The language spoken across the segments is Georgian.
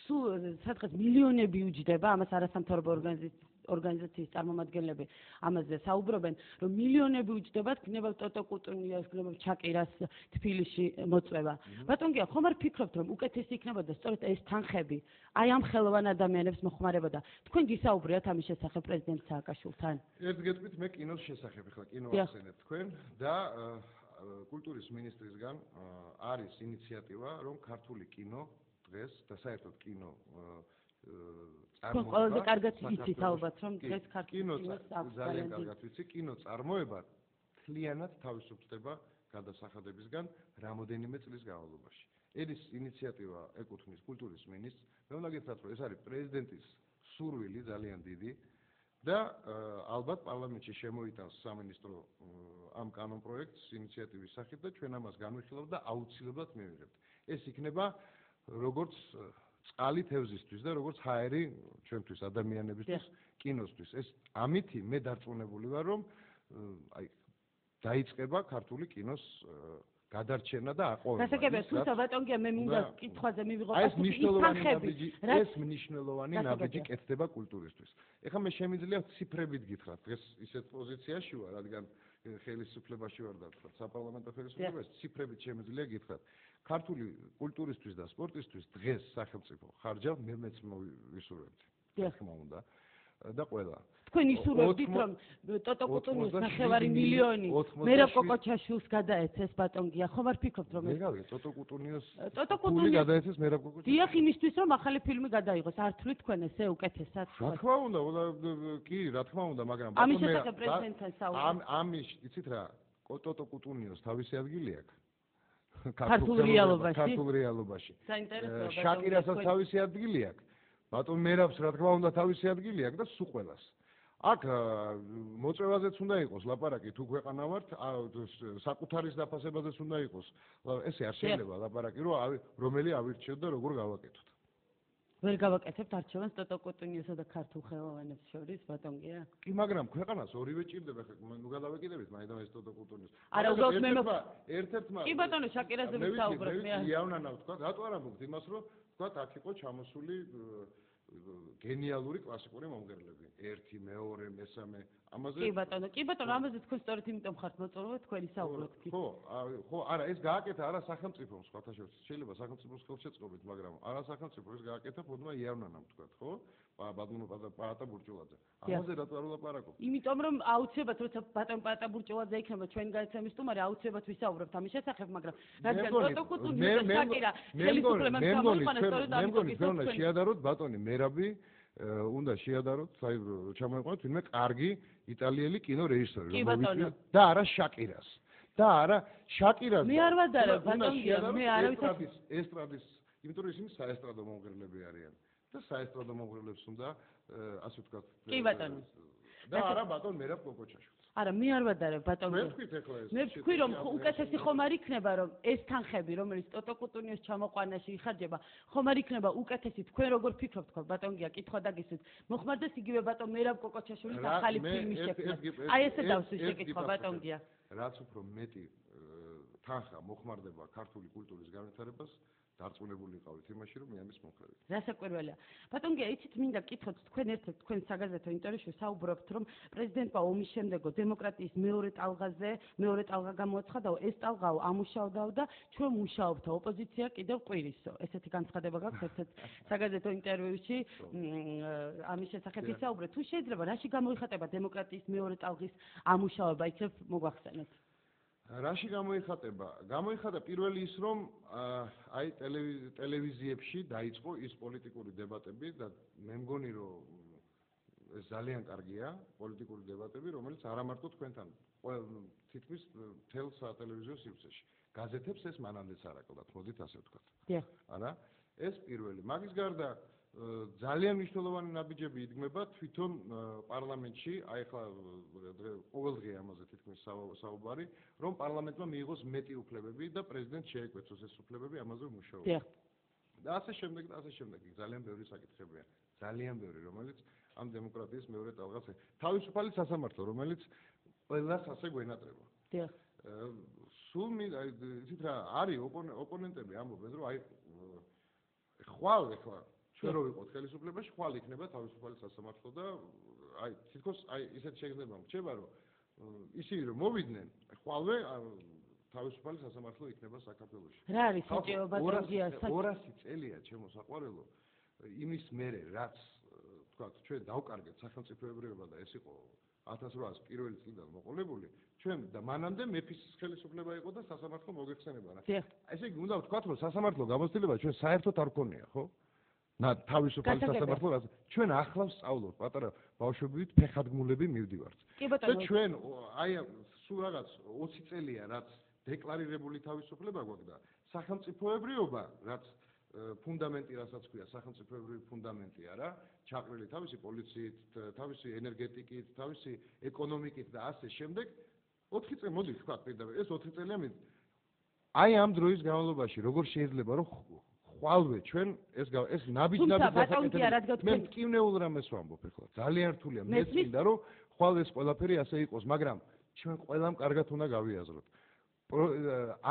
სადღაც მილიონები უჯდება, ამას არასამთავრობო ორგანიზაციის წარმომადგენლები ამაზე საუბრობენ, რომ მილიონები უჯდებათ, გნებავ ტოტო კუტუნიას, გნებავ ჩაკირას თბილისში მოწვევა. ბატონ გია, ხომ არ ფიქრობთ, რომ უკეთესი იქნებოდა სწორედ ეს თანხები, აი ამ ხელოვან ადამიანებს მოხმარებოდა. თქვენ გისაუბრეთ ამის შესახებ პრეზიდენტ სააკაშვილთან? ერთ გეტყვით მე კინოს შესახებ, ახლა კინო ახსენეთ თქვენ და კულტურის მინისტრისგან არის ინიციატივა, რომ ქართული კინო დღეს და საერთოდ კინო წარმოება ყველაზე კარგად იცით ალბათ, რომ დღეს ქართული კინოს ძალიან კარგად ვიცი, კინო წარმოება მთლიანად თავისუფლდება გადასახადებისგან რამოდენიმე წლის განმავლობაში. ეს ინიციატივა ეკუთვნის კულტურის მინისტრს. მე უნდა გითხრათ, რომ ეს არის პრეზიდენტის სურვილი ძალიან დიდი და ალბათ პარლამენტში შემოიტანს სამინისტრო ამ კანონპროექტს ინიციატივის სახით და ჩვენ ამას განვიხილავთ და აუცილებლად მივიღებთ. ეს იქნება როგორც წყალი თევზისთვის და როგორც ჰაერი ჩვენთვის ადამიანებისთვის, კინოსთვის. ეს ამითი მე დარწმუნებული ვარ, რომ აი დაიწყება ქართული კინოს გადარჩენა და აყვავება. გასაგებია, თუმცა ბატონ გია, მე მინდა კითხვაზე მივიღო ეს მნიშვნელოვანი ნაბიჯი კეთდება კულტურისთვის. ეხლა მე შემიძლია ციფრებით გითხრათ, დღეს ისეთ პოზიციაში ვარ, რადგან ხელისუფლებაში ვარ და თქვა საპარლამენტო ხელისუფლებაში, ციფრებით შემიძლია გითხრათ. ქართული კულტურისთვის და სპორტისთვის დღეს სახელმწიფო ხარჯავს, მეც ვისურვებდი. თქმა უნდა. და ყველა. თქვენ ისურვებდით, რომ ტოტო კუტუნიას 9 მილიონი მერაბ კოკოჩაშვილს გადაეცეს ბატონ გია, ხომ არ ფიქრობთ, რომ ეს მეგავი ტოტო კუტუნიას ფული გადაეცეს მერაბ კოკოჩაშვილს? დიახ, იმისთვის, რომ ახალი ფილმი გადაიღოს, არ თვლით თქვენ ესე უკეთესად? რა თქმა უნდა, კი, რა თქმა უნდა, მაგრამ ამის შესახებ პრეზიდენტთან საუბრობთ. ამის, იცით რა, ტოტო კუტუნიოს თავისი ადგილი აქვს. ქართულ რეალობაში. შაკირასაც თავისი ადგილი აქვს. ბატონ მერაბს რა თქმა უნდა თავისი ადგილი აქვს და სულ ყველას. აქ მოწვევაზეც უნდა იყოს ლაპარაკი, თუ ქვეყანა ვართ, საკუთარის დაფასებაზეც უნდა იყოს. ესე არ შეიძლება ლაპარაკი, რომელი ავირჩიოთ და როგორ გავაკეთოთ. ვერ გავაკეთებთ არჩევანს ტოტო კუტუნიასა და ქართულ ხელოვანებს შორის, ბატონ გია? კი, მაგრამ ქვეყანას ორივე ჭირდება, ნუ გადავეკიდებით მაინც ეს ტოტო კუტუნიას. არა, უბრალოდ მე ერთ-ერთმა კი ბატონო, შაკირაზე ვისაუბრებ მე. იავნანავ თქვა, რატო არ ამბობთ იმას, რომ თქვა აქ იყო ჩამოსული გენიალური კლასიკური მომღერლები. 1, 2, 3, ამაზე კი ბატონო, ამაზე თქვენ სწორედ იმიტომ ხართ მოწვევა, თქვენი საუბრობთ კი. ხო, არა, ეს გააკეთა არა სახელმწიფომ სხვათა შორის. შეიძლება სახელმწიფოს ხელშეწყობით, მაგრამ არა სახელმწიფო ეს გააკეთა ფონდმა იავნანამ თქვა, ხო? ბატონო პაატა ბურჭულაძე. ამაზე რატო არ ვლაპარაკობთ? იმიტომ რომ აუცილებლად როცა ბატონ პაატა ბურჭულაძე იქნება ჩვენი გადაცემის სტუმარი, აუცილებლად ვისაუბრებთ ამის შესახებ, მაგრამ რადგან ტოტო კუტუნიას და შაკირა ხელისუფლებამ გამოიყვანა სწორედ ამიტომ შეადაროთ ბატონი მერაბი უნდა შეადაროთ, აი ჩამოიყვანოთ ვინმე კარგი იტალიელი კინო რეჟისორი, და არა შაკირას. და არა შაკირას. მე არ ვადარებ ბატონია, მე არავითარ ესტრადის, იმიტომ რომ ისინი საესტრადო მომღერლები არიან. და საესტრადო მომღერლებს უნდა ასე ვთქვათ. კი ბატონო. და არა ბატონ მერაბ კოკოჩაშვილს. არა, მე არ ვადარებ ბატონო. მე ვთქვით ახლა ეს. მე ვთქვი რომ უკეთესი ხომ არ იქნება რომ ეს თანხები რომელიც ტოტო კუტუნიოს ჩამოყვანაში იხარჯება, ხომ არ იქნება უკეთესი თქვენ როგორ ფიქრობთ ხო ბატონ გია კითხვა დაგისვით. მოხმარდეს იგივე ბატონ მერაბ კოკოჩაშვილის ახალი ფილმის შექმნა. აი ესე დავსვი შეკითხვა ბატონ გია. რაც უფრო მეტი თანხა მოხმარდება ქართული კულტურის განვითარებას დარწმუნებული იყავით იმაში, რომ მე ამის მომხრე. რასაკვირველია. ბატონ გია, იცით, მინდა გკითხოთ, თქვენ ერთ-ერთ თქვენ საგაზეთო ინტერვიუში საუბრობთ, რომ პრეზიდენტმა ომის შემდეგო დემოკრატიის მეორე ტალღა გამოაცხადა, ეს ტალღაო ამუშავდაო და ჩვენ მუშაობთ, ოპოზიცია კიდევ ყვირისო. ესეთი განცხადება გაქვთ ერთ-ერთ საგაზეთო ინტერვიუში ამის შესახებ ისაუბრეთ. თუ შეიძლება, რაში გამოიხატება დემოკრატიის მეორე ტალღის ამუშავება, იქნებ მოგვახსენოთ. რაში გამოიხატება? გამოიხატა პირველი ის, რომ აი ტელევიზიებში დაიწყო ის პოლიტიკური დებატები და მე მგონი, რომ ეს ძალიან კარგია, პოლიტიკური დებატები, რომელიც არა მარტო თქვენთან, თითქმის მთელ სატელევიზიო სივრცეში. გაზეთებს ეს მანამდეც არ აკლდათ, მოდით ასე ვთქვათ. დიახ. არა? ეს პირველი. მაგის გარდა ძალიან მნიშვნელოვანი ნაბიჯები იდგმება თვითონ პარლამენტში, აი ახლა ყოველდღე ამაზე თითქმის საუბარი, რომ პარლამენტმა მიიღოს მეტი უფლებები და პრეზიდენტს შეეკვეცოს ეს უფლებები, ამაზე მუშაობს. და ასე შემდეგ და ასე შემდეგ. ძალიან ბევრი საკითხებია. ძალიან ბევრი, რომელიც ამ დემოკრატიის მეორე ტალღას თავისუფალი სასამართლო, რომელიც ყველას ასე გვენატრება. დიახ. სულ იცით რა, არის ოპონენტები ამბობენ, რომ აი ხვალ ახლა ჩვენ რო ვიყოთ ხელისუფლებაში, ხვალ იქნება თავისუფალი სასამართლო და აი თითქოს აი ისეთ შეგრძნება მრჩება, რომ ისინი რომ მოვიდნენ, ხვალვე თავისუფალი სასამართლო იქნება საქართველოში. რა არის საჭირო ბატონგია 200 წელია ჩემო საყვარელო იმის მერე რაც თქვათ ჩვენ დავკარგეთ სახელმწიფოებრიობა და ეს იყო 1800 პირველი წლიდან მოყოლებული ჩვენ და მანამდე მეფის ხელისუფლება იყო და სასამართლო მოგეხსენება რა. ესე იგი უნდა ვთქვათ რომ სასამართლო გამოცდილება ჩვენ საერთოდ არ გქონია ხო? თავისუფალი სასამართლო ჩვენ ახლა ვსწავლობთ პატარა ბავშვებით ფეხადგმულები მივდივართ. და ჩვენ აი სულ რაღაც 20 წელია რაც დეკლარირებული თავისუფლება გვაქვს და სახელმწიფოებრიობა რაც ფუნდამენტი რასაც ქვია სახელმწიფოებრივი ფუნდამენტი არა ჩაყრილი თავისი პოლიციით თავისი ენერგეტიკით თავისი ეკონომიკით და ასე შემდეგ 4 წელი მოდი თქვა პირდაპირ ეს 4 წელია აი ამ დროის განმავლობაში როგორ შეიძლება რომ ხვალვე ჩვენ ეს ნაბიჯ-ნაბიჯ გასაკეთებია მე მტკივნეულ რამეს ვამბობ ახლა ძალიან რთულია მე წინდა რომ ხვალ ეს ყველაფერი ასე იყოს მაგრამ ჩვენ ყველამ კარგად უნდა გავიაზროთ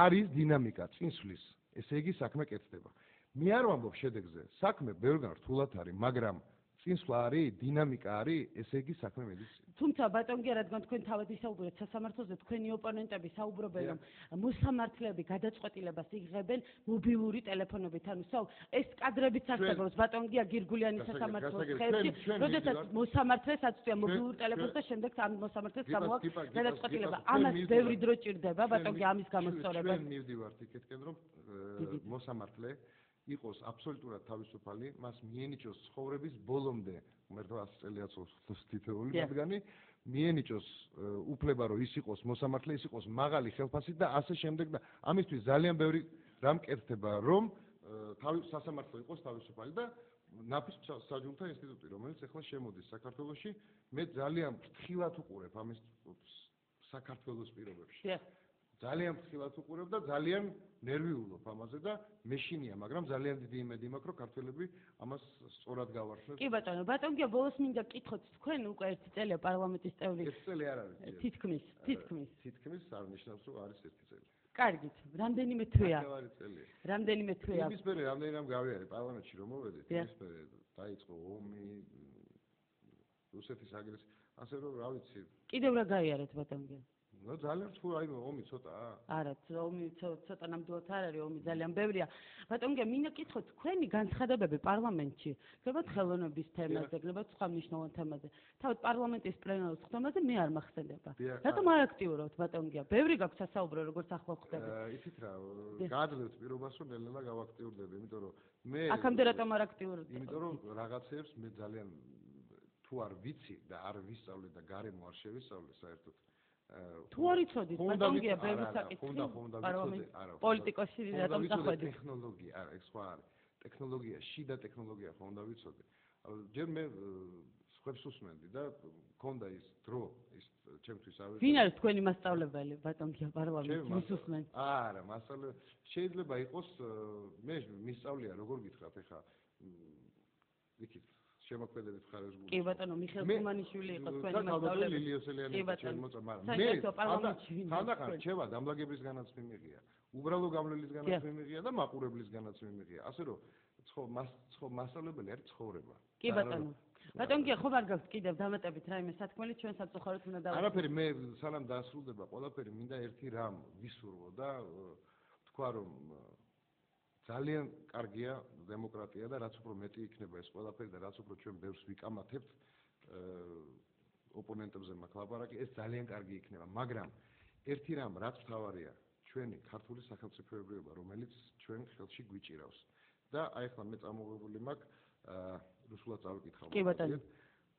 არის დინამიკა წინსვლის ესე იგი საქმე კეთდება მე არ ვამბობ შედეგზე საქმე ბევრგან რთულად არის მაგრამ წინსვლა არის დინამიკა არის ესე იგი საქმე მედის თუმცა ბატონგია რადგან თქვენ თავად ისაუბრეთ სასამართლოზე თქვენი ოპონენტები საუბრობენ რომ მოსამართლეები გადაწყვეტილებას იღებენ მობილური ტელეფონებით ანუ ეს კადრებიც არსებობს ბატონგია გირგულიანის სასამართლოს ხევში როდესაც მოსამართლეს აწვია მობილურ ტელეფონს და შემდეგ ამ მოსამართლეს გამოაქვს გადაწყვეტილება ამას ბევრი დრო ჭირდება ბატონგია ამის გამოსწორება ჩვენ მივდივართ იქეთკენ რომ მოსამართლე იყოს აბსოლუტურად თავისუფალი, მას მიენიჭოს ცხოვრების ბოლომდე, მერტო 100 წელიაც თითოეული მათგანი, მიენიჭოს უფლება, რომ ის იყოს მოსამართლე, ის იყოს მაღალი ხელფასით და ასე შემდეგ და ამისთვის ძალიან ბევრი რამ კეთდება, რომ სასამართლო იყოს თავისუფალი და ნაფის საჯულთა ინსტიტუტი, რომელიც ახლა შემოდის საქართველოში, მე ძალიან ფრთხილად უყურებ ამის საქართველოს პირობებში. ძალიან ფრთხილად უყურებ და ძალიან ნერვიულობ ამაზე და მეშინია, მაგრამ ძალიან დიდი იმედი მაქვს, რომ ქართველები ამას სწორად გავარჩევთ. კი ბატონო, ბატონგია ბოლოს მინდა გკითხოთ, თქვენ უკვე 1 წელია პარლამენტის წევრი. 1 წელი არ არის. თითქმის. თითქმის არ ნიშნავს, რომ არის 1 წელი. კარგით, რამდენიმე თვეა. რამდენიმე თვეა. იმის მერე რამდენი რამ გავიარე პარლამენტში რომ მოვედით, იმის მერე დაიწყო ომი, რუსეთის აგრესია, ასე რომ რა ვიცი. კიდევ რა გაიარეთ ბატონგია? ნუ ძალიან თუ აი ომი ცოტაა. არა, ომი ცოტა ნამდვილად არ არის, ომი ძალიან ბევრია. ბატონგია, მინდა გკითხოთ, თქვენი განცხადებები პარლამენტში, გლებათ ხელოვნების თემაზე, გლებათ სხვა მნიშვნელოვან თემაზე. თავად პარლამენტის პლენარულ ხდომაზე მე არ მახსენდება. რატომ არ აქტიურობთ ბატონგია? ბევრი გაქვს სასაუბრო, როგორც ახლა ხდება. იცით რა, გააძლევთ პირობას, რომ ნელ-ნელა გავაქტიურდები, იმიტომ რომ მე აქამდე რატომ არ აქტიურობთ? იმიტომ რომ რაღაცებს მე ძალიან თუ არ ვიცი და არ ვისწავლე და გარემო არ შევისწავლე საერთოდ თუ არ იცოდით ბატონგია ბევრი საკითხი პოლიტიკოსი რატომ წახვედით ტექნოლოგია არა ეს სხვა არის ტექნოლოგია შიდა ტექნოლოგია ხო უნდა ვიცოდე ჯერ მე სხვებს უსმენდი და მქონდა ის დრო ის ჩემთვის ავიღე ვინ არის თქვენი მასწავლებელი ბატონგია პარლამენტში უსმენ არა მასწავლებელი შეიძლება იყოს მე მისწავლია როგორ გითხრათ ეხა იქით შემოქმედებით ხარეს გული. კი ბატონო, მიხეილ გუმანიშვილი იყო თქვენი მასწავლებელი. კი ბატონო, მაგრამ მე თანდახან რჩევა დამლაგებლისგანაც მიმიღია, უბრალო გამლელისგანაც მიმიღია და მაყურებლისგანაც მიმიღია. ასე რომ მასწავლებელი არის ცხოვრება. კი ბატონო. ბატონგია, ხო არ გაქვს კიდევ დამატებით რაიმე სათქმელი ჩვენ სამწუხაროდ უნდა დავუშვათ. არაფერი მე სანამ დასრულდება ყველაფერი მინდა ერთი რამ ვისურვო და თქვა რომ ძალიან კარგია დემოკრატია და რაც უფრო მეტი იქნება ეს ყველაფერი და რაც უფრო ჩვენ ბევრს ვიკამათებთ ოპონენტებზე მაქვს ლაპარაკი ეს ძალიან კარგი იქნება მაგრამ ერთი რამ რაც მთავარია ჩვენი ქართული სახელმწიფოებრიობა რომელიც ჩვენ ხელში გვიჭირავს და აი ახლა მე წამოღებული მაქვს რუსულად წავიკითხავ კი ბატონო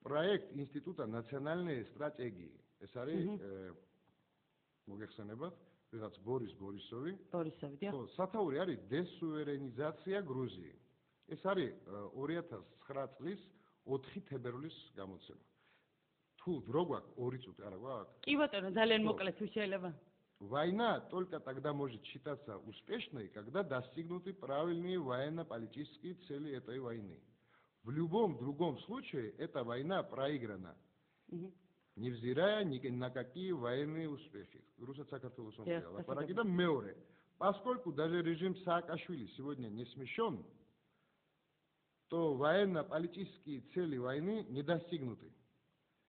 პროექტ ინსტიტუტა ნაციონალნაი სტრატეგიი ეს არის მოგეხსენებათ ვიღაც ბორის ბორისოვი. ბორისოვი, დიახ. ხო, სათაური არის დესუვერენიზაცია გრუზიი. ეს არის 2009 წლის 4 თებერვლის გამოცემა. თუ დრო გვაქვს 2 წუთი, არა გვაქვს? კი батоно, ძალიან მოკლედ თუ შეიძლება. Война только тогда может считаться успешной, когда достигнуты правильные военно-политические цели этой войны. В любом другом случае эта война проиграна. Невзирая ни на какие военные успехи. Поскольку даже режим Саакашвили сегодня не смещен, то военно-политические цели войны не достигнуты.